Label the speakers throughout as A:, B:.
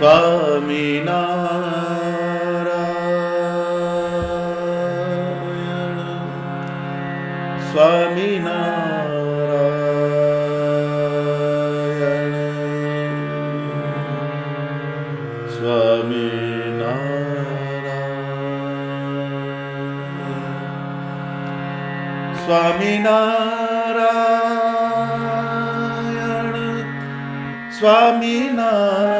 A: સ્વામિનારાયણ સ્વામિનારાયણ સ્વામિનારાયણ સ્વામિનારાયણ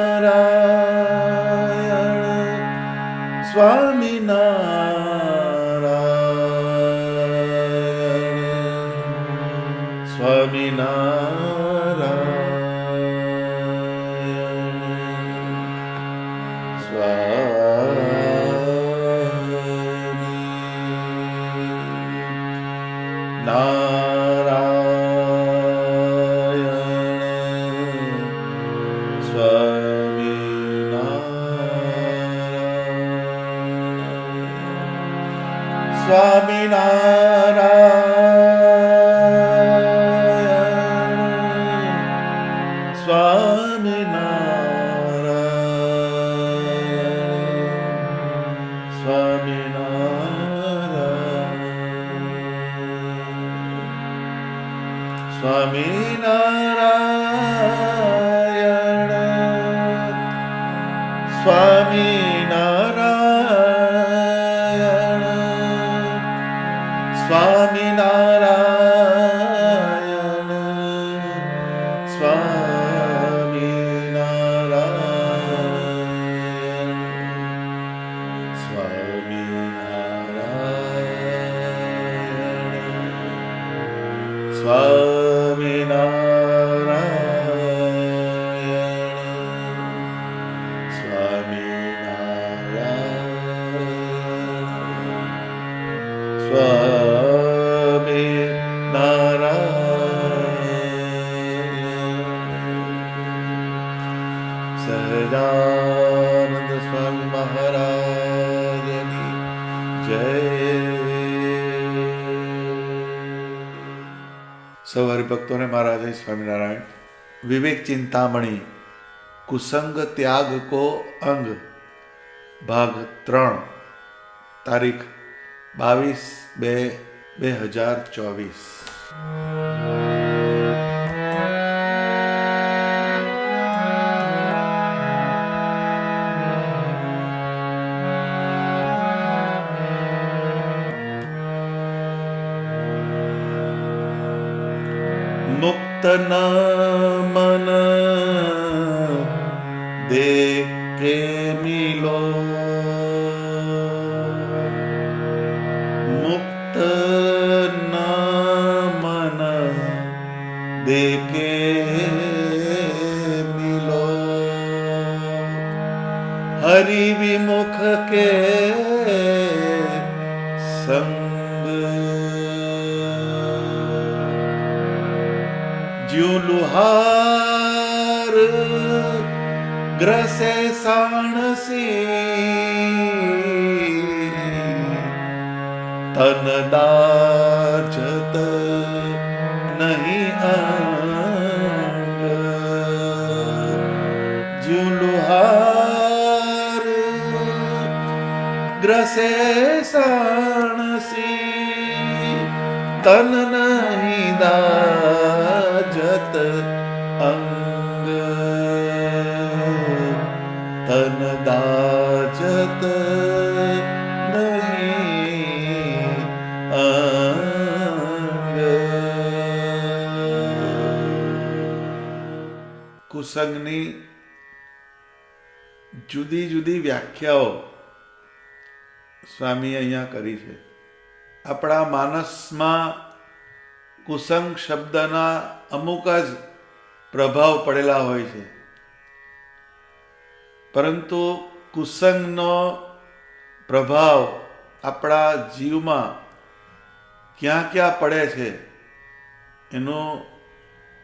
A: સ્વામિનારાયણ સ્વામિનારાયણ સહજાનંદ સ્વામી મહારાજની જય. સૌ હરિભક્તોને મારા જય સ્વામિનારાયણ. વિવેક ચિંતામણી કુસંગ ત્યાગ કો અંગ ભાગ 3 તારીખ 22/2/2024. મુક્ત ન મન દેખે મિલો, મુક્ત ન મન દેખે મિલો, હરિ વિમુખ કે સંગ જ્યું લુહાર ગ્રસે સાણસી, તન દાજત નહીં અંગ, જ્યું લુહાર ગ્રસે સાણસી, તન નહીં દાજત અંગ, તન દાજત નહીં અંગ. કુસંગની જુદી જુદી વ્યાખ્યાઓ સ્વામીએ અહીંયા કરી છે. આપણા માનસમાં કુસંગ શબ્દના અમુક જ પ્રભાવ પડેલા હોય છે, પરંતુ કુસંગનો પ્રભાવ આપણા જીવમાં ક્યાં ક્યાં પડે છે એનું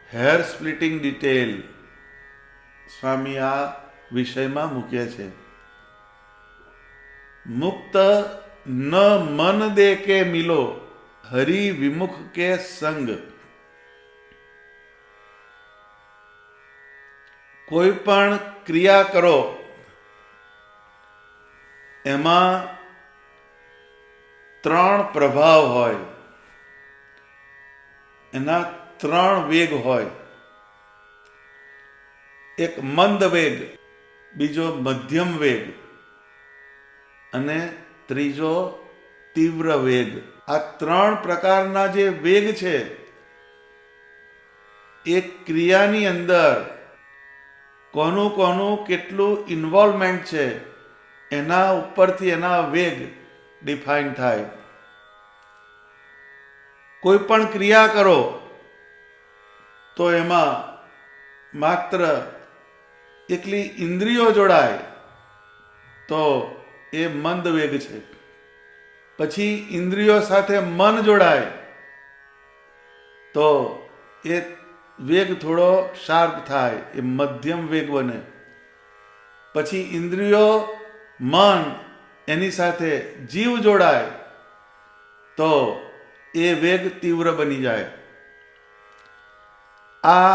A: હેર સ્પ્લિટિંગ ડિટેલ સ્વામી આ વિષયમાં મૂકે છે. મુક્ત ન મન દે કે મિલો, હરિ વિમુખ કે સંગ. કોઈ પણ ક્રિયા કરો એમાં 3 પ્રભાવ હોય, એના 3 વેગ હોય. એક મંદ વેગ, બીજો મધ્યમ વેગ અને ત્રીજો તીવ્ર વેગ. આ 3 પ્રકારના જે વેગ છે એ ક્રિયાની અંદર કોનું કોનું કેટલું ઇન્વોલ્વમેન્ટ છે એના ઉપરથી એના વેગ ડિફાઇન થાય. કોઈ પણ ક્રિયા કરો તો એમાં માત્ર એકલી ઇન્દ્રિયો જોડાય તો એ મંદ વેગ છે. પછી ઇન્દ્રિયો સાથે મન જોડાય તો એ વેગ થોડો શાર્પ થાય, એ મધ્યમ વેગ બને. પછી ઇન્દ્રિયો મન એની સાથે જીવ જોડાય તો એ વેગ તીવ્ર બની જાય. આ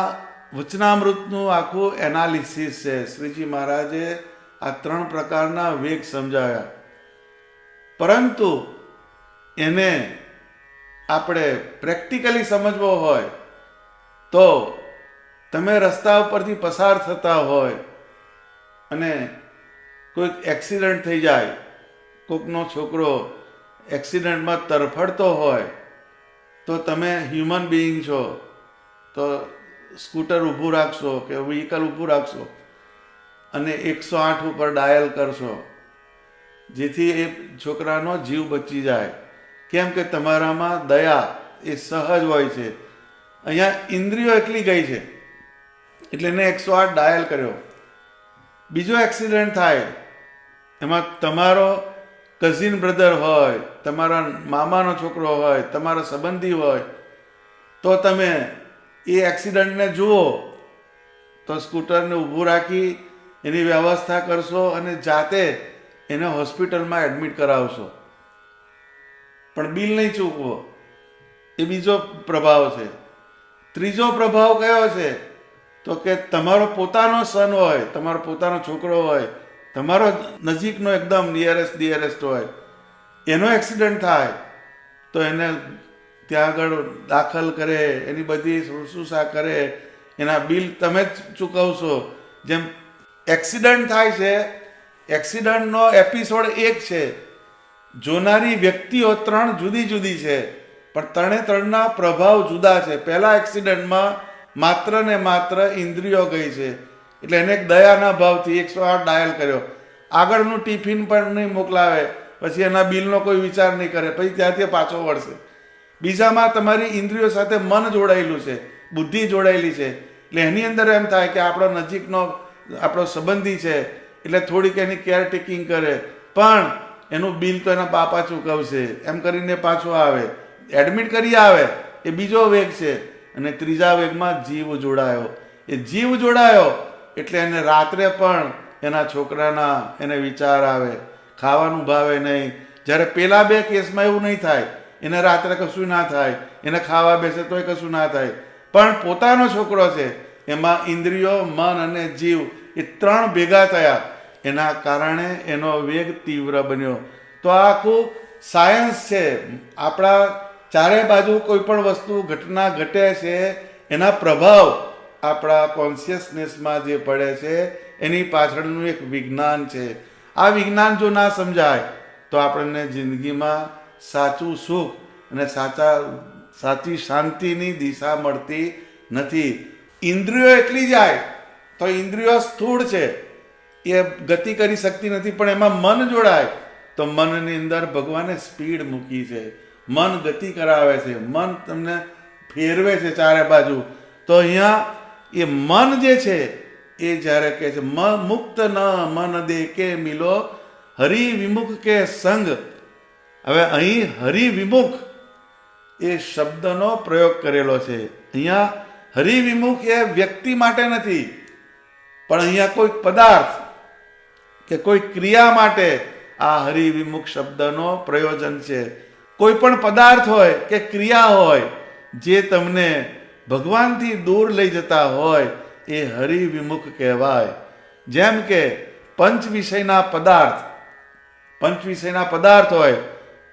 A: વચનામૃતનું આખું એનાલિસિસ છે. શ્રીજી મહારાજે આ 3 પ્રકારના વેગ સમજાવ્યા. પરંતુ એને આપણે પ્રેક્ટિકલી સમજવો હોય તો તમે રસ્તા ઉપરથી પસાર થતા હોય અને કોઈક એક્સિડન્ટ થઈ જાય, કોઈકનો છોકરો એક્સિડન્ટમાં તરફડતો હોય તો તમે હ્યુમન બિઈંગ છો તો સ્કૂટર ઊભું રાખશો કે વ્હીકલ ઊભું રાખશો અને 108 ઉપર ડાયલ કરશો જેથી એ છોકરાનો જીવ બચી જાય. કેમ કે તમારામાં દયા એ સહજ હોય છે. અહીંયા ઇન્દ્રિયો એકલી ગઈ છે એટલે એને 108 ડાયલ કર્યો. બીજો એક્સિડન્ટ થાય એમાં તમારો કઝિન બ્રધર હોય, તમારા મામાનો છોકરો હોય, તમારો સંબંધી હોય તો તમે એ એક્સિડન્ટને જુઓ તો સ્કૂટરને ઊભું રાખી એની વ્યવસ્થા કરશો અને જાતે એને હોસ્પિટલમાં એડમિટ કરાવશો, પણ બિલ નહીં ચૂકવો. એ બીજો પ્રભાવ છે. ત્રીજો પ્રભાવ કયો છે તો કે તમારો પોતાનો સન હોય, તમારો પોતાનો છોકરો હોય, તમારો નજીકનો એકદમ નિયરેસ્ટ હોય, એનો એક્સિડન્ટ થાય તો એને ત્યાં આગળ દાખલ કરે, એની બધી શુશ્રૂષા કરે, એના બિલ તમે જ ચૂકવશો. જેમ એક્સિડન્ટ થાય છે, એક્સિડન્ટનો એપિસોડ એક છે, જોનારી વ્યક્તિઓ 3 જુદી જુદી છે પણ 3ના પ્રભાવ જુદા છે. પહેલા એક્સિડન્ટમાં માત્ર ને માત્ર ઇન્દ્રિયો ગઈ છે એટલે એને એક દયાના ભાવથી 108 ડાયલ કર્યો. આગળનું ટિફિન પણ નહીં મોકલાવે, પછી એના બિલનો કોઈ વિચાર નહીં કરે, પછી ત્યાંથી પાછો વળશે. બીજામાં તમારી ઇન્દ્રિયો સાથે મન જોડાયેલું છે, બુદ્ધિ જોડાયેલી છે એટલે એની અંદર એમ થાય કે આપણો નજીકનો આપણો સંબંધી છે એટલે થોડીક એની કેરટેકિંગ કરે, પણ એનું બિલ તો એના બાપા ચૂકવશે એમ કરીને પાછો આવે, એડમિટ કરી આવે. એ બીજો વેગ છે. અને ત્રીજા વેગમાં જીવ જોડાયો. એ જીવ જોડાયો એટલે એને રાત્રે પણ એના છોકરાના એને વિચાર આવે, ખાવાનું ભાવે નહીં. જ્યારે પેલા 2 કેસમાં એવું નહીં થાય, એને રાત્રે કશું ના થાય, એને ખાવા બેસે તોય કશું ના થાય, પણ પોતાનો છોકરો છે એમાં ઇન્દ્રિયો, મન અને જીવ એ 3 ભેગા થયા, એના કારણે એનો વેગ તીવ્ર બન્યો. તો આ આખું સાયન્સ છે. આપણા ચારે બાજુ કોઈ પણ વસ્તુ ઘટના ઘટે છે એના પ્રભાવ આપણા કોન્શિયસનેસમાં જે પડે છે એની પાછળનું એક વિજ્ઞાન છે. આ વિજ્ઞાન જો ના સમજાય તો આપણને જિંદગીમાં સાચું સુખ અને સાચી શાંતિની દિશા મળતી નથી. ઇન્દ્રિયો એકલી જાય તો ઇન્દ્રિયો સ્થૂળ છે, એ ગતિ કરી શકતી નથી, પણ એમાં મન જોડાય તો મનની અંદર ભગવાને સ્પીડ મૂકી છે. મન ગતિ કરાવે છે, મન તમને ફેરવે છે ચારે બાજુ. તો અહીંયા એ મન જે છે એ જ્યારે કહે છે મુક્ત ન મન દે કે મિલો હરિ વિમુખ કે સંગ. હવે અહીં હરિ વિમુખ એ શબ્દનો પ્રયોગ કરેલો છે. અહીંયા હરિ વિમુખ એ વ્યક્તિ માટે નથી, પણ અહીંયા કોઈ પદાર્થ કે કોઈ ક્રિયા માટે આ હરિ વિમુખ શબ્દનો પ્રયોજન છે. કોઈ પણ પદાર્થ હોય કે ક્રિયા હોય જે તમને ભગવાનથી દૂર લઈ જતા હોય એ હરિ વિમુખ કહેવાય. જેમ કે પંચ વિષયના પદાર્થ, પંચ વિષયના પદાર્થ હોય,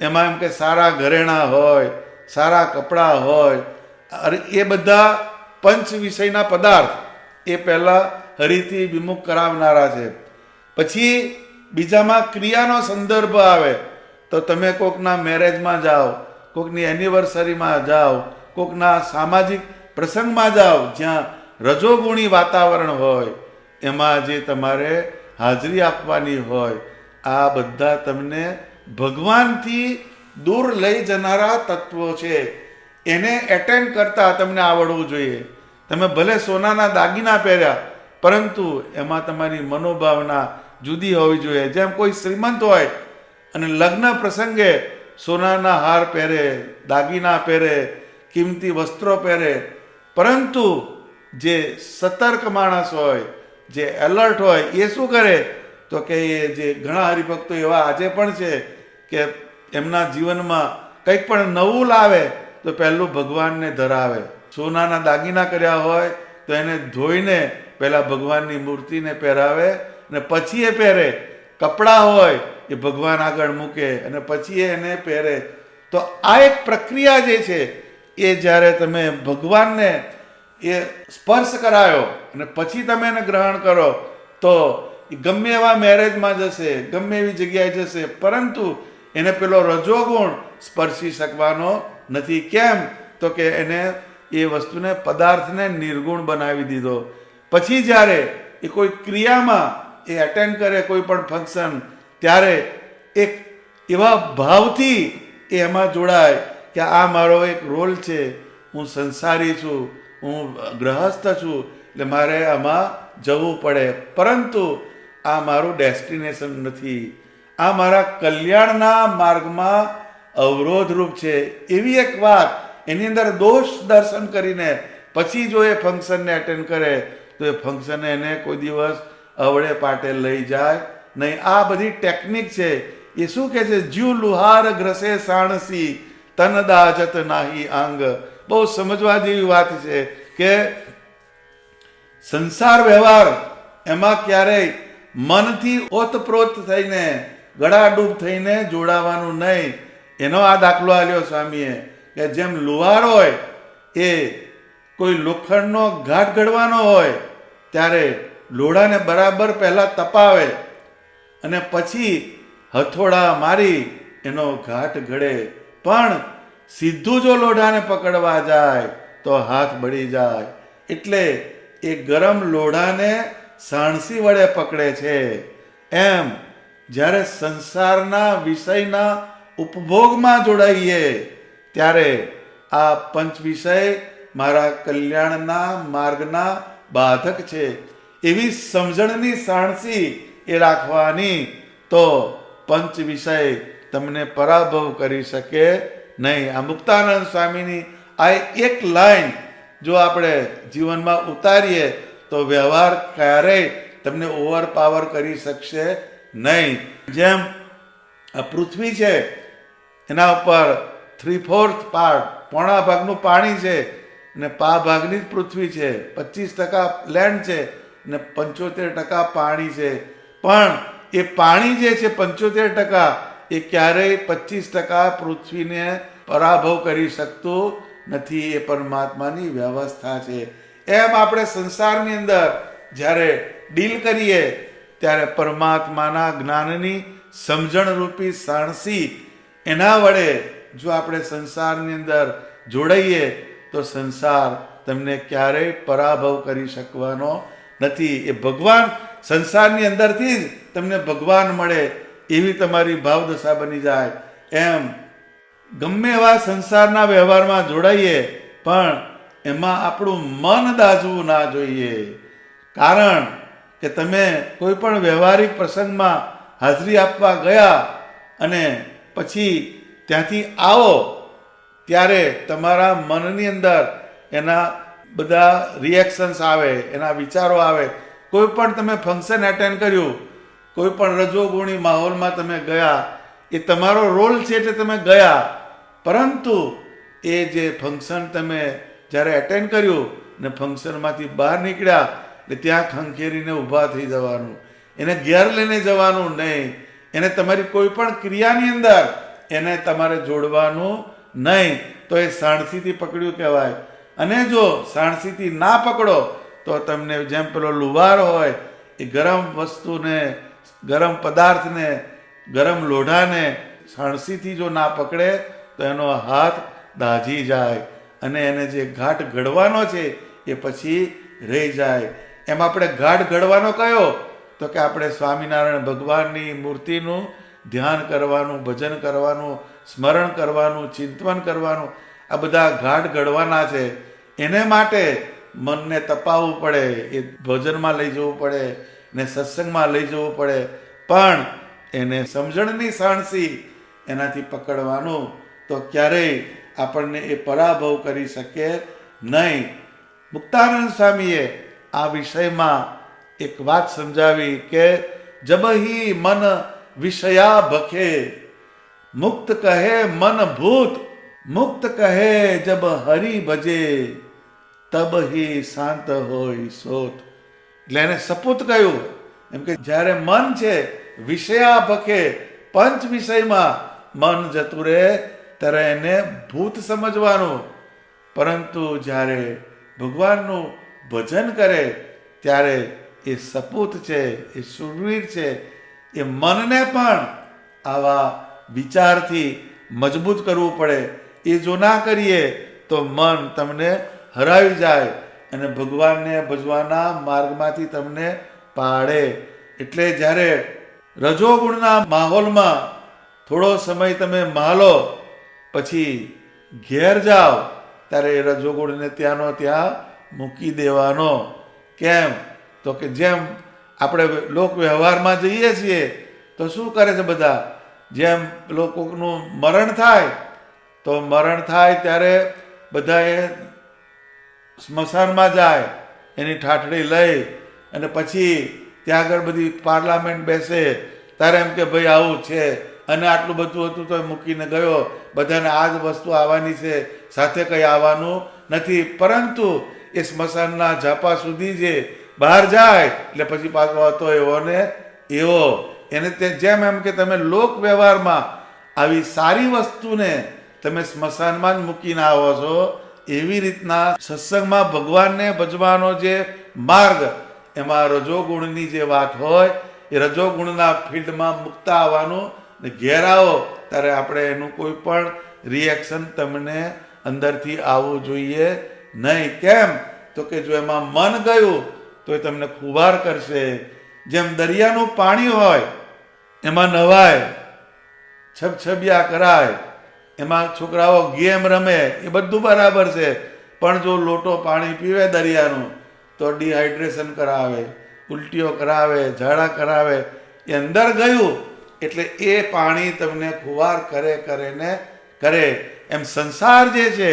A: એમાં એમ કે સારા ઘરેણાં હોય, સારા કપડાં હોય, અરે એ બધા પંચ વિષયના પદાર્થ એ પહેલાં હરિથી વિમુખ કરાવનારા છે. પછી બીજામાં ક્રિયાનો સંદર્ભ આવે તો તમે કોકના મેરેજમાં જાઓ, કોકની એનિવર્સરીમાં જાઓ, કોકના સામાજિક પ્રસંગમાં જાઓ જ્યાં રજોગુણી વાતાવરણ હોય, એમાં જે તમારે હાજરી આપવાની હોય, આ બધા તમને ભગવાનથી દૂર લઈ જનારા તત્વો છે. એને એટેન્ડ કરતા તમને આવડવું જોઈએ. તમે ભલે સોનાના દાગીના પહેર્યા, પરંતુ એમાં તમારી મનોભાવના જુદી હોવી જોઈએ. જેમ કોઈ શ્રીમંત હોય અને લગ્ન પ્રસંગે સોનાના હાર પહેરે, દાગીના પહેરે, કિંમતી વસ્ત્રો પહેરે, પરંતુ જે સતર્ક માણસ હોય, જે એલર્ટ હોય, એ શું કરે તો કે એ જે ઘણા હરિભક્તો એવા આજે પણ છે કે એમના જીવનમાં કંઈક પણ નવું લાવે તો પહેલું ભગવાનને ધરાવે. સોનાના દાગીના કર્યા હોય તો એને ધોઈને પહેલાં ભગવાનની મૂર્તિને પહેરાવે અને પછી એ પહેરે. કપડાં હોય એ ભગવાન આગળ મૂકે અને પછી એને પહેરે. તો આ એક પ્રક્રિયા જે છે એ જ્યારે તમે ભગવાનને એ સ્પર્શ કરાયો અને પછી તમે એને ગ્રહણ કરો તો ગમે એવા મેરેજમાં જશે, ગમે એવી જગ્યાએ જશે, પરંતુ એને પેલો રજોગુણ સ્પર્શી શકવાનો નથી. કેમ તો કે એને એ વસ્તુને પદાર્થને નિર્ગુણ બનાવી દીધો. પછી જ્યારે એ કોઈ ક્રિયામાં એ એટેન્ડ કરે કોઈ પણ ફંક્શન, ત્યારે એક એવા ભાવથી એ એમાં જોડાય કે આ મારો એક રોલ છે, હું સંસારી છું, હું ગ્રહસ્થ છું, એટલે મારે આમાં જવું પડે, પરંતુ આ મારું ડેસ્ટિનેશન નથી, આ મારા કલ્યાણના માર્ગમાં અવરોધરૂપ છે. એવી એક વાત એની અંદર દોષ દર્શન કરીને પછી જો એ ફંક્શનને એટેન્ડ કરે તો એ ફંક્શન એને કોઈ દિવસ અવળે પાટે લઈ જાય નહીં. આ બધી ટેકનિક છે. એ શું કહે છે? જીવ લુહાર ગ્રસે સાણસી તન દાજત નાહી આંગ. બહુ સમજવા જેવી વાત છે કે સંસાર વ્યવહાર એમાં ક્યારેય મનથી ઓતપ્રોત થઈને ગળાડૂબ થઈને જોડાવાનું નહીં. એનો આ દાખલો આલ્યો સ્વામીએ કે જેમ લુહાર હોય એ કોઈ લોખંડનો ઘાટ ઘડવાનો હોય ત્યારે લોઢાને બરાબર પહેલાં તપાવે અને પછી હથોડા મારી એનો ઘાટ ઘડે. પણ સીધું જો લોઢાને પકડવા જાય તો હાથ બળી જાય. એટલે એ ગરમ લોઢાને સાણસી વડે પકડે છે. એમ જ્યારે સંસારના વિષયના ઉપભોગમાં જોડાઈએ ત્યારે આ પંચ વિષય મારા કલ્યાણના માર્ગના બાધક છે એવી સમજણની સાણસી એ રાખવાની, તો પંચ વિષય તમને પરાભવ કરી શકે નહીં. આ મુક્તાનંદ સ્વામીની આ એક લાઈન જો આપણે જીવનમાં ઉતારીએ તો વ્યવહાર ક્યારેય તમને ઓવરપાવર કરી શકશે નહીં. જેમ આ પૃથ્વી છે એના ઉપર 3/4 પાર્ટ, પોણા ભાગનું પાણી છે અને પા ભાગની જ પૃથ્વી છે. 25% લેન્ડ છે અને 75% પાણી છે. પણ એ પાણી જે છે 75% એ ક્યારેય 25% પૃથ્વીને પરાભવ કરી શકતું નથી. એ પરમાત્માની વ્યવસ્થા છે. એમ આપણે સંસારની અંદર જ્યારે ડીલ કરીએ ત્યારે પરમાત્માના જ્ઞાનની સમજણરૂપી સાણસી એના વડે જો આપણે સંસારની અંદર જોડાઈએ તો સંસાર તમને ક્યારેય પરાભવ કરી શકવાનો નથી. એ ભગવાન સંસારની અંદરથી જ તમને ભગવાન મળે એવી તમારી ભાવદશા બની જાય. એમ ગમે એવા સંસારના વ્યવહારમાં જોડાઈએ પણ એમાં આપણું મન દાઝવું ના જોઈએ. કારણ કે તમે કોઈ પણ વ્યવહારિક પ્રસંગમાં હાજરી આપવા ગયા અને પછી ત્યાંથી આવો ત્યારે તમારા મનની અંદર એના બધા રિએક્શન્સ આવે, એના વિચારો આવે. કોઈ પણ તમે ફંક્શન એટેન્ડ કર્યું, કોઈ પણ રજોગુણી માહોલમાં તમે ગયા, એ તમારો રોલ છે એટલે તમે ગયા, પરંતુ એ જે ફંક્શન તમે જ્યારે એટેન્ડ કર્યું ને ફંક્શનમાંથી બહાર નીકળ્યા એટલે ત્યાં ખંખેરીને ઊભા થઈ જવાનું, એને ઘેર લઈને જવાનું નહીં. એને તમારી કોઈ પણ ક્રિયાની અંદર એને તમારે જોડવાનું નહીં, તો એ સાણસીથી પકડ્યું કહેવાય. અને જો સાણસીથી ના પકડો તો તમને જેમ પેલો લુહાર હોય એ ગરમ વસ્તુને, ગરમ પદાર્થને, ગરમ લોઢાને સાણસીથી જો ના પકડે તો એનો હાથ દાઝી જાય અને એને જે ઘાટ ઘડવાનો છે એ પછી રહી જાય. એમ આપણે ઘાટ ઘડવાનો કયો? તો કે આપણે સ્વામિનારાયણ ભગવાનની મૂર્તિનું ધ્યાન કરવાનું, ભજન કરવાનું, સ્મરણ કરવાનું, ચિંતન કરવાનું, આ બધા ઘાટ ઘડવાના છે. એને માટે મનને તપાવવું પડે, એ ભજનમાં લઈ જવું પડે ને સત્સંગમાં લઈ જવું પડે, પણ એને સમજણની સાણસી એનાથી પકડવાનું, તો ક્યારેય આપણને એ પરાભવ કરી શકે નહીં. મુક્તાનંદ સ્વામીએ આ વિષયમાં એક વાત સમજાવી કે જબહી મન વિષયા ભખે, મુક્ત કહે મન ભૂત, મુક્ત કહે જબ હરિ ભજે, તબ હી શાંત હોય સોત. એટલે એને સપૂત કહ્યું એમ કે જ્યારે મન છે વિષયા ભખે, પંચ વિષયમાં મન જતું રહે ત્યારે એને ભૂત સમજવાનું, પરંતુ જ્યારે ભગવાનનું ભજન કરે ત્યારે એ સપૂત છે, એ શૂરવીર છે. એ મનને પણ આવા વિચારથી મજબૂત કરવું પડે. એ જો ના કરીએ તો મન તમને હરાવી જાય અને ભગવાનને ભજવાના માર્ગમાંથી તમને પાડે. એટલે જ્યારે રજોગુણના માહોલમાં થોડો સમય તમે માલો, પછી ઘેર જાઓ ત્યારે એ રજોગુણને ત્યાંનો ત્યાં મૂકી દેવાનો. કેમ? તો કે જેમ આપણે લોક વ્યવહારમાં જઈએ છીએ તો શું કરે છે બધા, જેમ લોકોનું મરણ થાય તો મરણ થાય ત્યારે બધા એ સ્મશાનમાં જાય, એની ઠાઠડી લઈ અને પછી ત્યાં આગળ બધી પાર્લામેન્ટ બેસે ત્યારે એમ કે ભાઈ આવું છે અને આટલું બધું હતું તો મૂકીને ગયો, બધાને આ જ વસ્તુ આવવાની છે, સાથે કંઈ આવવાનું નથી. પરંતુ એ સ્મશાનના ઝાપા સુધી જે બહાર જાય એટલે પછી પાછો હતો એવો ને એવો. એને તે જેમ એમ કે તમે લોક વ્યવહારમાં આવી સારી વસ્તુને તમે સ્મશાનમાં જ મૂકીને આવો છો, એવી રીતના સત્સંગમાં ભગવાનને ભજવાનો જે માર્ગ, એમાં રજોગુણની જે વાત હોય એ રજોગુણના ફિલ્ડમાં મૂકતા આવવાનું ને ઘેર આવો ત્યારે આપણે એનું કોઈ પણ રિએક્શન તમને અંદરથી આવવું જોઈએ નહીં. કેમ? તો કે જો એમાં મન ગયું તો એ તમને ખુવાર કરશે. જેમ દરિયાનું પાણી હોય એમાં નવાય, છબછબિયા કરાય, એમાં છોકરાઓ ગેમ રમે, એ બધું બરાબર છે, પણ જો લોટો પાણી પીવે દરિયાનું તો ડિહાઇડ્રેશન કરાવે, ઉલટીઓ કરાવે, ઝાડા કરાવે. એ અંદર ગયું એટલે એ પાણી તમને ખુવાર કરે ને કરે. એમ સંસાર જે છે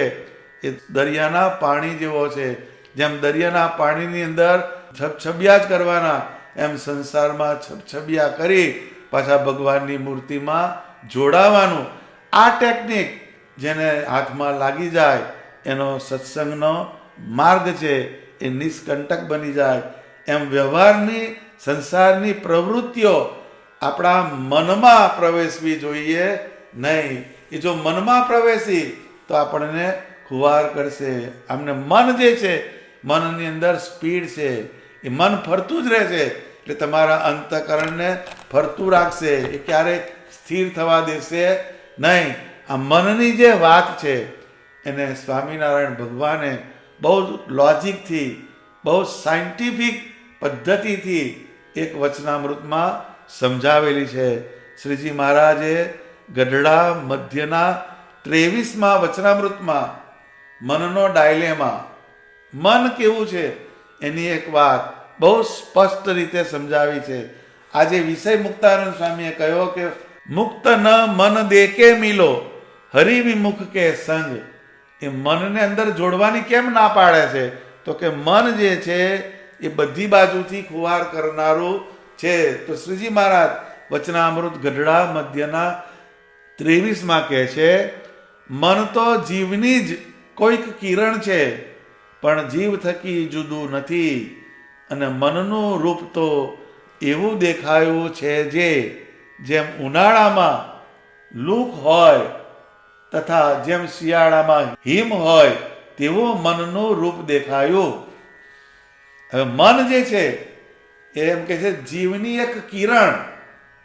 A: એ દરિયાના પાણી જેવો છે. જેમ દરિયાના પાણીની અંદર છબછબિયા જ કરવાના, એમ સંસારમાં છબછબિયા કરી પાછા ભગવાનની મૂર્તિમાં જોડાવાનું. આ ટેકનિક જેને હાથમાં લાગી જાય એનો સત્સંગનો માર્ગ છે, એ નિષ્કંટક બની જાય. એમ વ્યવહારની સંસારની પ્રવૃત્તિઓ આપણા મનમાં પ્રવેશવી જોઈએ નહીં. એ જો મનમાં પ્રવેશી તો આપણને ખુવાર કરશે. આમને મન જે છે, મનની અંદર સ્પીડ છે, એ મન ફરતું જ રહે છે, એટલે તમારા અંતઃકરણને ફરતું રાખશે, એ ક્યારેય સ્થિર થવા દેશે નહીં. આ મનની જે વાત છે એને સ્વામિનારાયણ ભગવાને બહુ લોજિકથી, બહુ સાયન્ટિફિક પદ્ધતિથી એક વચનામૃતમાં સમજાવેલી છે. શ્રીજી મહારાજે ગઢડા મધ્યના 23મા વચનામૃતમાં મનનો ડાયલેમા, મન કેવું છે એની એક વાત બહુ સ્પષ્ટ રીતે સમજાવી છે. આજે વિષય મુક્તાનંદ સ્વામીએ કહ્યો કે મુક્ત ન મન દેકે મિલો, હરિ વિમુખ કે સંગ. એ મનને અંદર જોડવાની કેમ ના પાડે છે? તો કે મન જે છે એ બધી બાજુથી ખુવાર કરનારું છે. તો શ્રીજી મહારાજ વચનામૃત ગઢડા મધ્યના 23માં કહે છે, મન તો જીવની જ કોઈક કિરણ છે, પણ જીવ થકી જુદું નથી, અને મનનું રૂપ તો એવું દેખાયું છે જે જેમ ઉનાળામાં લૂક હોય તથા જેમ શિયાળામાં હિમ હોય તેવું મનનું રૂપ દેખાયું. હવે મન જે છે એમ કે છે જીવની એક કિરણ,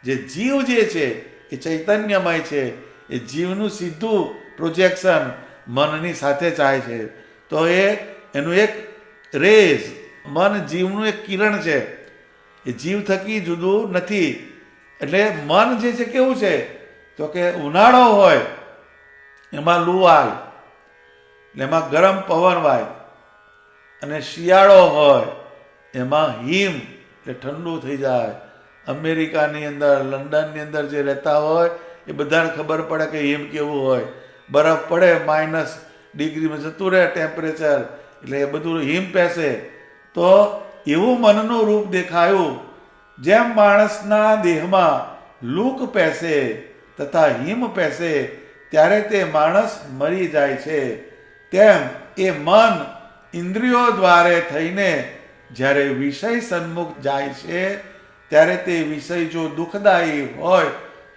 A: જે જીવ જે છે એ ચૈતન્યમય છે, એ જીવનું સીધું પ્રોજેક્શન મનની સાથે ચાલે છે. તો એનું એક રેઝ, મન જીવનું એક કિરણ છે, એ જીવ થકી જુદું નથી. એટલે મન જે છે કેવું છે તો કે ઉનાળો હોય એમાં લૂ આવે એટલે એમાં ગરમ પવન વાય, અને શિયાળો હોય એમાં હિમ એટલે ઠંડુ થઈ જાય. અમેરિકાની અંદર, લંડનની અંદર જે રહેતા હોય એ બધાને ખબર પડે કે હિમ કેવું હોય. બરફ પડે -ડિગ્રીમાં જતું રહે ટેમ્પરેચર, એટલે એ બધું હિમ પહેશે. તો એવું મનનું રૂપ દેખાયું. જેમ માણસના દેહમાં લૂક પહેશે તથા હિમ પહેશે ત્યારે તે માણસ મરી જાય છે, તેમ એ મન ઇન્દ્રિયો દ્વારે થઈને જ્યારે વિષય સન્મુખ જાય છે ત્યારે તે વિષય જો દુઃખદાયી હોય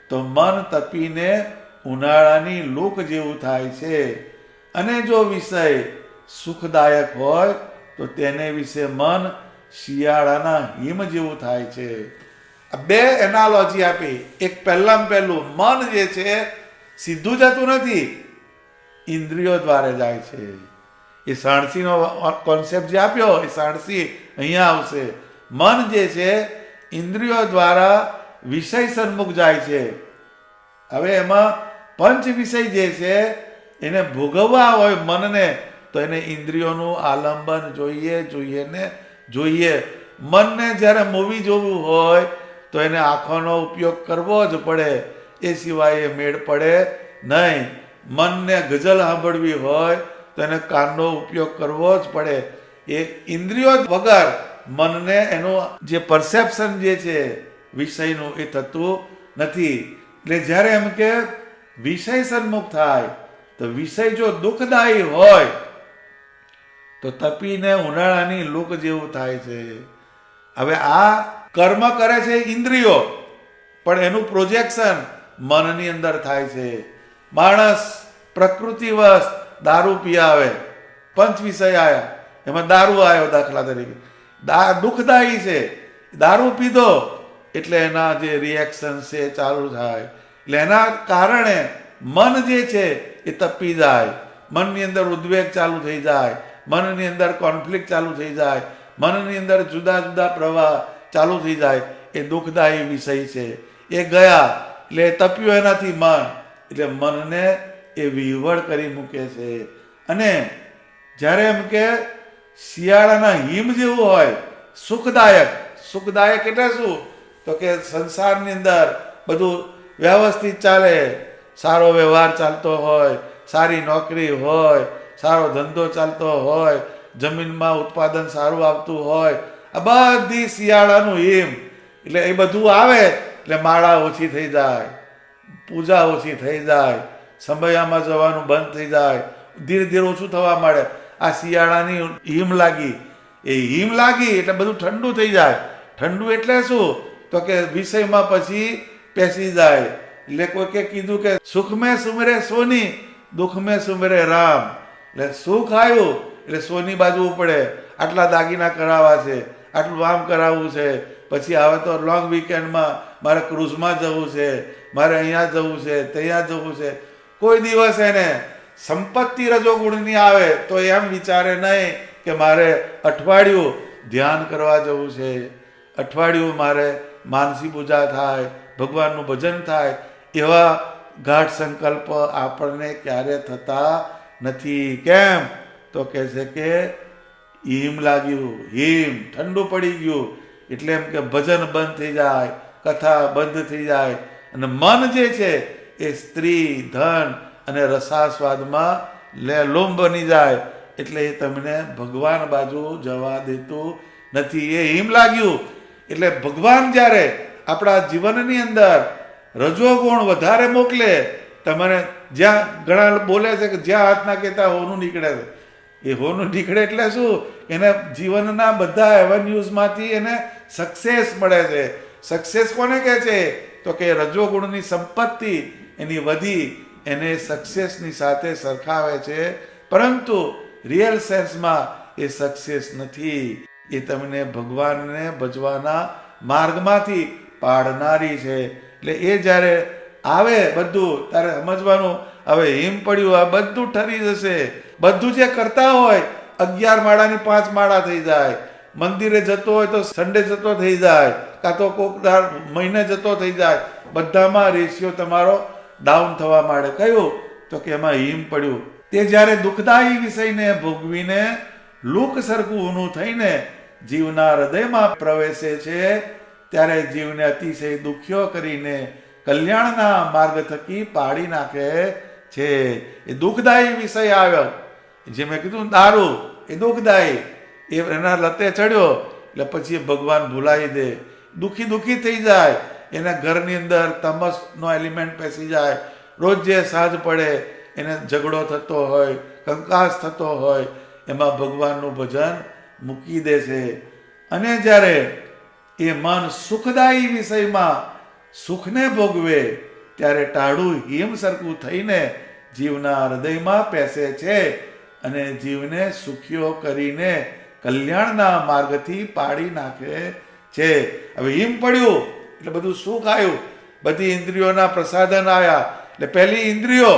A: તો મન તપીને ઉનાળાની લૂક જેવું થાય છે, અને જો વિષય સુખદાયક હોય તો તેને વિશે મન શિયાળાના હિમ જેવું થાય છે. આ બે એનાલોજી આપી. એક પહેલામાં પહેલું, મન જે છે સીધું જતું નથી, ઇન્દ્રિયો દ્વારે જાય છે. એ સાણસીનો કોન્સેપ્ટ જે આપ્યો એ સાણસી અહીંયા આવશે. મન જે છે ઇન્દ્રિયો દ્વારા વિષય સન્મુખ જાય છે. હવે એમાં પંચ વિષય જે છે એને ભોગવવા હોય મનને તો એને ઇન્દ્રિયોનું આલંબન જોઈએ. મનને જ્યારે મૂવી જોવું હોય તો એને આંખોનો ઉપયોગ કરવો જ પડે, એ સિવાય એ મેળ પડે નહીં. મનને ગઝલ સાંભળવી હોય તો એને કાનનો ઉપયોગ કરવો જ પડે. એ ઇન્દ્રિયો વગર મનને એનું જે પરસેપ્શન જે છે વિષયનું એ થતું નથી. એટલે જ્યારે એમ કે વિષય સન્મુખ થાય તો વિષય જો દુઃખદાયી હોય તો તપીને ઉનાળાની લૂક જેવું થાય છે. હવે આ કર્મ કરે છે ઇન્દ્રિયો, પણ એનું પ્રોજેક્શન મનની અંદર થાય છે. માણસ પ્રકૃતિવશ દારૂ પીવે, પંચ વિષય આવ્યા, એમાં દારૂ આવ્યો દાખલા તરીકે, દુઃખદાયી છે. દારૂ પીધો એટલે એના જે રિએક્શન છે ચાલુ થાય, એટલે એના કારણે મન જે છે એ તપી જાય, મનની અંદર ઉદ્વેગ ચાલુ થઈ જાય, મનની અંદર કોન્ફ્લિક્ટ ચાલુ થઈ જાય, મનની અંદર જુદા જુદા પ્રવાહ ચાલુ થઈ જાય. એ દુઃખદાયી વિષય છે. એ ગયા એટલે તપ્યું એનાથી મન, એટલે મનને એ વિહવળ કરી મૂકે છે. અને જ્યારે એમ કે શિયાળાના હિમ જેવું હોય સુખદાયક, એટલે શું તો કે સંસારની અંદર બધું વ્યવસ્થિત ચાલે, સારો વ્યવહાર ચાલતો હોય, સારી નોકરી હોય, સારો ધંધો ચાલતો હોય, જમીનમાં ઉત્પાદન સારું આવતું હોય, આ બધી શિયાળાનું હિમ. એટલે એ બધું આવે એટલે માળા ઓછી થઈ જાય, પૂજા ઓછી થઈ જાય, સમયામાં જવાનું બંધ થઈ જાય, ધીરે ધીરે ઓછું થવા માંડે. આ શિયાળાની હિમ લાગી, એ હિમ લાગી એટલે બધું ઠંડુ થઈ જાય. ઠંડુ એટલે શું તો કે વિષયમાં પછી પેસી જાય. એટલે કોઈકે કીધું કે સુખ મેં સુમરે સોની, દુઃખ મેં સુમરે રામ. એટલે સુખ આવ્યું એટલે સોની બાજવું પડે, આટલા દાગીના કરાવવા છે, આટલું આમ કરાવવું છે, પછી હવે તો લોંગ વીકેન્ડમાં મારે ક્રૂઝમાં જવું છે, મારે અહીંયા જવું છે, ત્યાં જવું છે. કોઈ દિવસ એને સંપત્તિ રજોગુણની આવે તો એમ વિચારે નહીં કે મારે અઠવાડિયું ધ્યાન કરવા જવું છે, અઠવાડિયું મારે માનસી પૂજા થાય, ભગવાનનું ભજન થાય. એવા ગાઢ સંકલ્પ આપણને ક્યારે થતા નથી. કેમ તો કહે છે કે હિમ લાગ્યું, હિમ ઠંડુ પડી ગયું, એટલે એમ કે ભજન બંધ થઈ જાય, કથા બંધ થઈ જાય, અને મન જે છે એ સ્ત્રી, ધન અને રસાસ્વાદમાં લોમ બની જાય. એટલે એ તમને ભગવાન બાજુ જવા દેતું નથી. એ હિમ લાગ્યું એટલે ભગવાન જ્યારે આપણા જીવનની અંદર રજોગુણ વધારે મોકલે, તમારે જ્યાં ઘણા બોલે છે કે જ્યાં હાથ નાખે ત્યાં હોનું નીકળે છે. એ હોનું નીકળે એટલે શું, એને જીવનના બધા એવન્યુઝમાંથી એને સક્સેસ મળે છે. સક્સેસ કોને કહે છે? તો કે રજોગુણની સંપત્તિ એની વધી એને સક્સેસની સાથે સરખાવે છે, પરંતુ રિયલ સેન્સમાં એ સક્સેસ નથી. એ તમને ભગવાનને ભજવાના માર્ગમાંથી પાડનારી છે. એટલે એ જ્યારે આવે બધું તારે સમજવાનું, હવે હિમ પડ્યું આ બધું ઠરી જશે. બધું જે કરતા હોય 11 માળાની 5 માળા થઈ જાય, મંદિરે જતો હોય તો સન્ડે જતો થઈ જાય, કાં તો કોક મહિને જતો થઈ જાય, બધામાં રેશિયો તમારો ડાઉન થવા માંડે. કયું? તો કે એમાં હિમ પડ્યું. તે જ્યારે દુઃખદાયી વિષયને ભોગવીને લૂક સરખું ઊનું થઈને જીવના હૃદયમાં પ્રવેશે છે, ત્યારે જીવને અતિશય દુખ્યો કરીને કલ્યાણના માર્ગ થકી પાડી નાખે છે. એ દુઃખદાયી વિષય આવ્યો, જે મેં કીધું દારૂ એ દુઃખદાયી, એ એના લતે ચડ્યો એટલે પછી ભગવાન ભૂલાવી દે, દુઃખી થઈ જાય. એના ઘરની અંદર તમસનો એલિમેન્ટ પેસી જાય. રોજ જે સાંજ પડે એને ઝઘડો થતો હોય, કંકાસ થતો હોય, એમાં ભગવાનનું ભજન મૂકી દે છે. અને જ્યારે એ મન સુખદાયી વિષયમાં સુખને ભોગવે ત્યારે ટાળું હિમ સરખું થઈને જીવના હૃદયમાં પેસે છે અને જીવને સુખીઓ કરીને કલ્યાણના માર્ગથી પાડી નાખે છે. હવે હિમ પડ્યું એટલે બધું સુખ આવ્યું, બધી ઇન્દ્રિયોના પ્રસાધન આવ્યા. એટલે પહેલી ઇન્દ્રિયો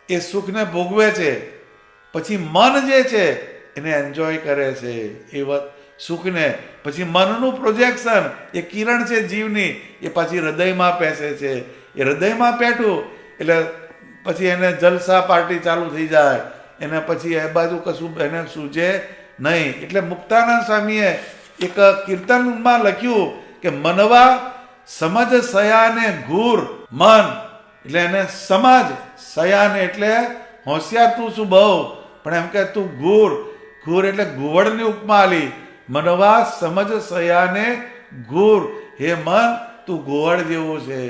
A: એ સુખને ભોગવે છે, પછી મન જે છે એને એન્જોય કરે છે એ સુખને. પછી મનનું પ્રોજેક્શન, એ કિરણ છે જીવની, એ પાછી હૃદયમાં પેસે છે. એ હૃદયમાં પેઠું એટલે પછી એને જલસા પાર્ટી ચાલુ થઈ જાય, એને પછી એ બાજુ કશું એને સૂજે નહીં. એટલે મુક્તાનંદ સ્વામીએ એક કીર્તનમાં લખ્યું કે મનવા સમજ સયાને ઘૂર મન, એટલે એને સમજ, સયાને એટલે હોશિયાર તું શું બહુ, પણ એમ કે તું ઘૂર, ઘૂર એટલે ઘુવડની ઉપમા આલી. મનવા સમજ સયાને ઘૂર, હે મન તું ઘુવડ જેવું છે.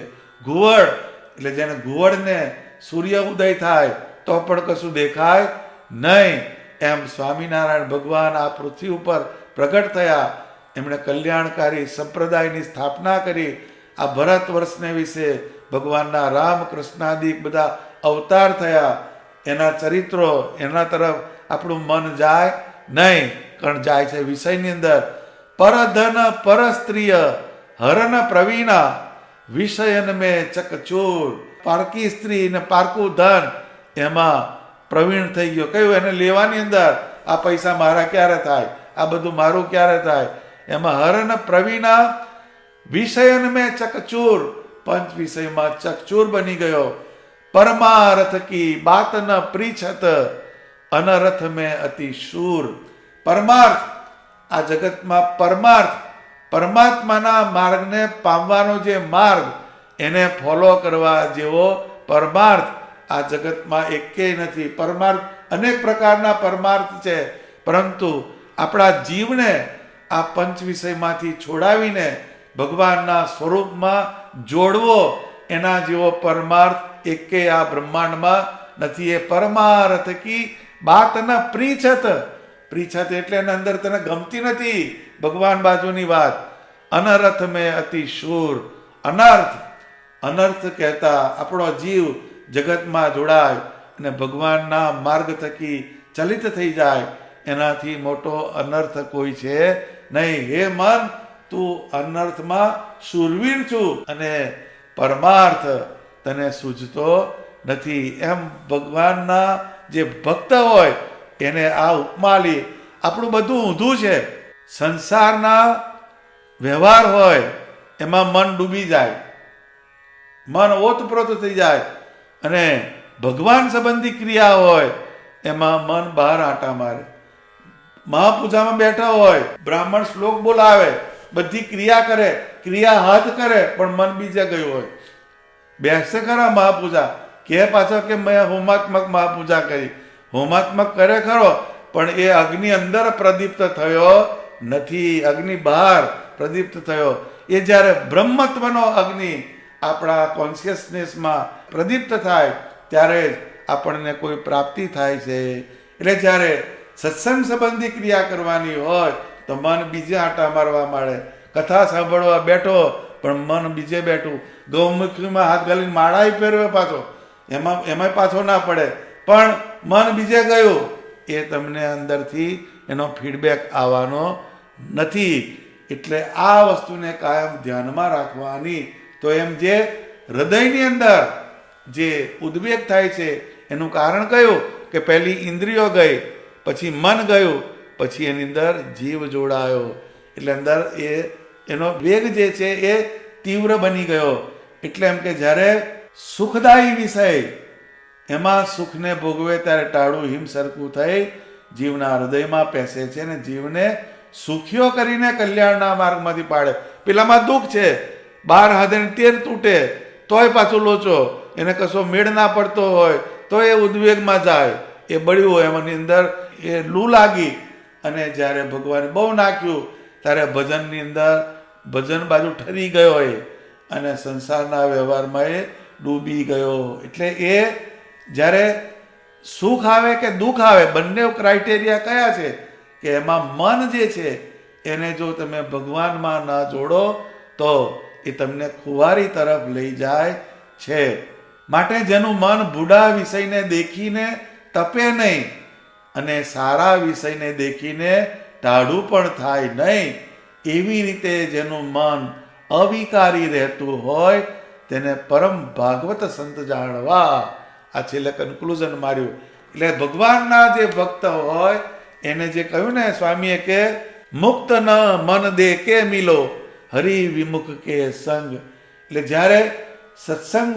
A: ઘુવડ એટલે જેને ઘુવડને સૂર્ય ઉદય થાય તો પણ કશું દેખાય નહીં, એમ સ્વામિનારાયણ ભગવાન આ પૃથ્વી ઉપર પ્રગટ થયા. એમણે કલ્યાણકારી સંપ્રદાયની સ્થાપના કરી. આ ભરત વર્ષને વિશે ભગવાનના રામ કૃષ્ણાદિક બધા અવતાર થયા, એના ચરિત્રો, એના તરફ આપણું મન જાય નહીં, પણ જાય છે વિષયની અંદર. પરધન પરસ્ત્રીય હરન પ્રવીણા વિષયન મેં ચકચૂર. પારકી સ્ત્રી ને પારકું ધન એમાં પ્રવીણ થઈ ગયો. કયું? એને લેવાની અંદર આ પૈસા મારા ક્યારે થાય, આ બધું મારું ક્યારે થાય, એમાં હરન પ્રવીણા વિષયન મેં ચકચૂર, પંચ વિષયમાં ચકચૂર બની ગયો. પરમારથ કી બાત ન પ્રીછત અનરથ મેં અતિ શૂર. પરમાર્થ, આ જગતમાં પરમાર્થ, પરમાત્માના માર્ગને પામવાનો જે માર્ગ, એને ફોલો કરવા જેવો પરમાર્થ આ જગતમાં એકેય નથી. પરમાર્થ અનેક પ્રકારના પરમાર્થ છે, પરંતુ આપણા જીવને આ પંચ વિષયમાંથી છોડાવીને ભગવાનના સ્વરૂપમાં જોડવો, એના જેવો પરમાર્થ એકેય આ બ્રહ્માંડમાં નથી. એ પરમાર્થ કી બાત ન પ્રીછત, પ્રીછત એટલે એના અંદર તને ગમતી નથી ભગવાન બાજુની વાત. અનર્થ મેં અતિ શૂર, અનર્થ, અનર્થ કહેતા આપણો જીવ જગતમાં જોડાય અને ભગવાનના માર્ગ થકી ચલિત થઈ જાય, એનાથી મોટો અનર્થ કોઈ છે નહીં. હે મન તું અનર્થમાં શૂરવીર છું અને પરમાર્થ તને સૂઝતો નથી. એમ ભગવાનના જે ભક્ત હોય એને આ ઉપમા લી. આપણું બધું ઊંધું છે, સંસારના વ્યવહાર હોય એમાં મન ડૂબી જાય, મન ઓતપ્રોત થઈ જાય, અને ભગવાન સંબંધી ક્રિયા હોય એમાં મન બહાર આંટા મારે. મહાપૂજામાં બેઠા હોય, બ્રાહ્મણ શ્લોક બોલાવે, બધી ક્રિયા કરે, ક્રિયા હાથ કરે, પણ મન બીજે ગયું હોય. બેસે ખરા મહાપૂજા, કે પાછો કે મેં હોમાત્મક મહાપૂજા કરી, હોમાત્મક કરે ખરો, પણ એ અગ્નિ અંદર પ્રદીપ્ત થયો નથી, અગ્નિ બહાર પ્રદીપ્ત થયો. એ જ્યારે બ્રહ્મત્વનો અગ્નિ આપણા કોન્શિયસનેસમાં પ્રદીપ્ત થાય ત્યારે જ આપણને કોઈ પ્રાપ્તિ થાય છે. એટલે જ્યારે સત્સંગ સંબંધી ક્રિયા કરવાની હોય તો મન બીજા આંટા મારવા માંડે. કથા સાંભળવા બેઠો પણ મન બીજે બેઠું. ગૌમુખીમાં હાથ ગાલીને માળાય ફેરવે પાછો, એમાંય પાછો ના પડે, પણ મન બીજે ગયું. એ તમને અંદરથી એનો ફીડબેક આવવાનો નથી. એટલે આ વસ્તુને કાયમ ધ્યાનમાં રાખવાની. તો એમ જે હૃદયની અંદર જે ઉદ્વેગ થાય છે એનું કારણ કયું? કે પહેલી ઇન્દ્રિયો ગઈ, પછી મન ગયું, પછી એની અંદર જીવ જોડાયો. એટલે અંદર એનો વેગ જે છે એ તીવ્ર બની ગયો. એટલે એમ કે જ્યારે સુખદાયી વિષય એમાં સુખને ભોગવે ત્યારે ટાળું હિમ સરખું થઈ જીવના હૃદયમાં પેસે છે ને જીવને સુખીઓ કરીને કલ્યાણના માર્ગમાંથી પાડે. પેલામાં દુઃખ છે, 12 હાથે 13 તૂટે તોય પાછો લોચો, એને કશો મેળ ના પડતો હોય તો એ ઉદ્વેગમાં જાય, એ બળ્યું હોય એમની અંદર એ લૂ લાગી. અને જ્યારે ભગવાને બહુ નાખ્યું ત્યારે ભજનની અંદર ભજન બાજુ ઠરી ગયો એ, અને સંસારના વ્યવહારમાં એ ડૂબી ગયો. એટલે એ જ્યારે સુખ આવે કે દુઃખ આવે, બંને ક્રાઇટેરિયા કયા છે? કે એમાં મન જે છે એને જો તમે ભગવાનમાં ન જોડો તો એ તમને ખુવારી તરફ લઈ જાય છે. માટે જેનું મન બુઢા વિષયને દેખીને તપે નહીં અને સારા વિષયને દેખીને ટાઢું પણ થાય નહીં, એવી રીતે જેનું મન અવિકારી રહેતું હોય તેને પરમ ભાગવત સંત જાણવા. આ છેલ્લે કન્ક્લુઝન માર્યું. એટલે ભગવાનના જે ભક્ત હોય એને જે કહ્યું ને સ્વામીએ કે મુક્ત ન મન દે કે મિલો હરિ વિમુખ કે સંગ. એટલે જ્યારે સત્સંગ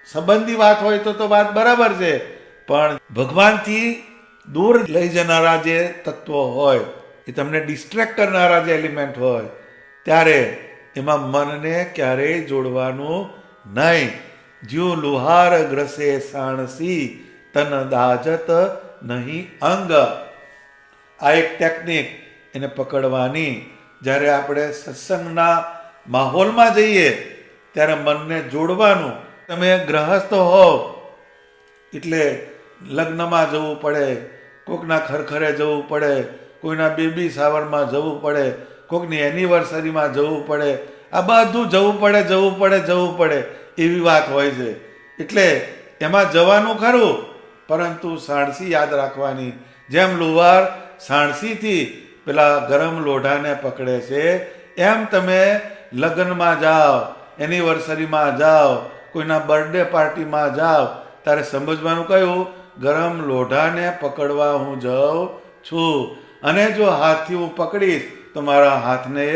A: સંબંધી વાત હોય તો વાત બરાબર છે, પણ ભગવાનથી દૂર લઈ જનારા જે તત્વો હોય, એ તમને ડિસ્ટ્રેક્ટ કરનારા જે એલિમેન્ટ હોય, ત્યારે એમાં મનને ક્યારેય જોડવાનું નહીં. જ્યું લુહાર ગ્રસે સાણસી તન દાજત નહીં અંગ. આ એક ટેકનિક એને પકડવાની. જ્યારે આપણે સત્સંગના માહોલમાં જઈએ ત્યારે મનને જોડવાનું. તમે ગ્રહસ્થ હો એટલે લગ્નમાં જવું પડે, કોકના ખરખરે જવું પડે, કોઈના બેબી શાવરમાં જવું પડે, કોકની એનિવર્સરીમાં જવું પડે, આ બધું જવું પડે એવી વાત હોય છે. એટલે એમાં જવાનું ખરું, પરંતુ સાણસી યાદ રાખવાની. જેમ લુહાર સાણસીથી પેલા ગરમ લોઢાને પકડે છે, એમ તમે લગ્નમાં જાઓ, એનિવર્સરીમાં જાઓ, કોઈના બર્થડે પાર્ટીમાં જાઓ, ત્યારે સમજવાનું કયું? ગરમ લોઢાને પકડવા હું જાઉં છું, અને જો હાથથી હું પકડીશ તો મારા હાથને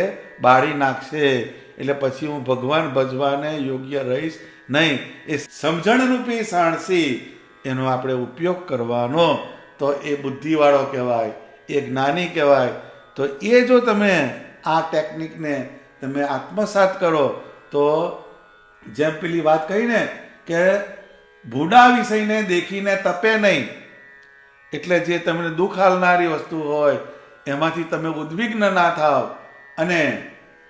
A: બાળી નાખશે, એટલે પછી હું ભગવાન ભજવાને યોગ્ય રહીશ નહીં. એ સમજણરૂપી સાણસી એનો આપણે ઉપયોગ કરવાનો, તો એ બુદ્ધિવાળો કહેવાય, એ જ્ઞાની કહેવાય. તો એ જો તમે આ ટેકનિકને તમે આત્મસાત કરો તો જેમ પેલી વાત કહીને કે બુઢા વિષયને દેખીને તપે નહીં, એટલે જે તમને દુઃખ હાલનારી વસ્તુ હોય એમાંથી તમે ઉદ્વિગ્ન ના થાવ, અને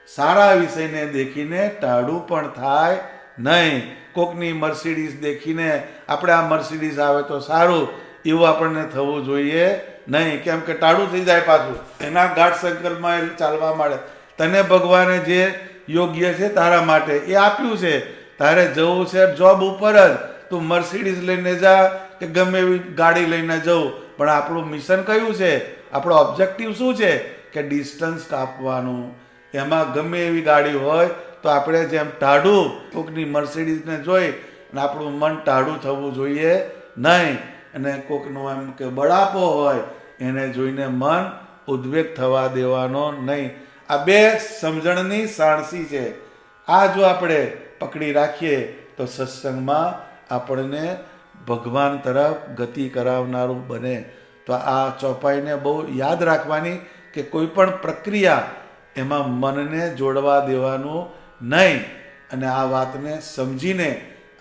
A: સારા વિષયને દેખીને ટાળું પણ થાય નહીં. કોકની મર્સિડીઝ દેખીને આપણે આ મર્સિડીઝ આવે તો સારું એવું આપણને થવું જોઈએ નહીં. કેમ કે ટાળું થઈ જાય, પાછું એના ગાઢ સંકલ્પમાં ચાલવા માંડે. તને ભગવાને જે યોગ્ય છે તારા માટે એ આપ્યું છે, તારે જવું છે જોબ ઉપર જ, તું મર્સિડીઝ લઈને જા કે ગમે એવી ગાડી લઈને જવું, પણ આપણું મિશન કયું છે? આપણો ઓબ્જેક્ટિવ શું છે? કે ડિસ્ટન્સ કાપવાનું. એમાં ગમે એવી ગાડી હોય તો આપણે જેમ ટાઢું કોકની મર્સિડીઝને જોઈ અને આપણું મન ટાઢું થવું જોઈએ નહીં, અને કોકનું એમ કે બળાપો હોય એને જોઈને મન ઉદ્વેગ થવા દેવાનો નહીં. આ બે સમજણની સાણસી છે. આ જો આપણે પકડી રાખીએ તો સત્સંગમાં આપણને ભગવાન તરફ ગતિ કરાવનારું બને. તો આ ચોપાઈને બહુ યાદ રાખવાની કે કોઈ પણ પ્રક્રિયા એમાં મનને જોડવા દેવાનું નહીં. અને આ વાતને સમજીને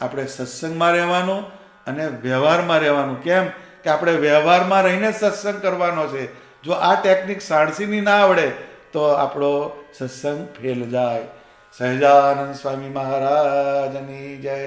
A: આપણે સત્સંગમાં રહેવાનું અને વ્યવહારમાં રહેવાનું. કેમ કે આપણે વ્યવહારમાં રહીને સત્સંગ કરવાનો છે. જો આ ટેકનિક સાણસીની ના આવડે તો આપણો સત્સંગ ફેલ જાય. સહજાનંદ સ્વામી મહારાજની જય.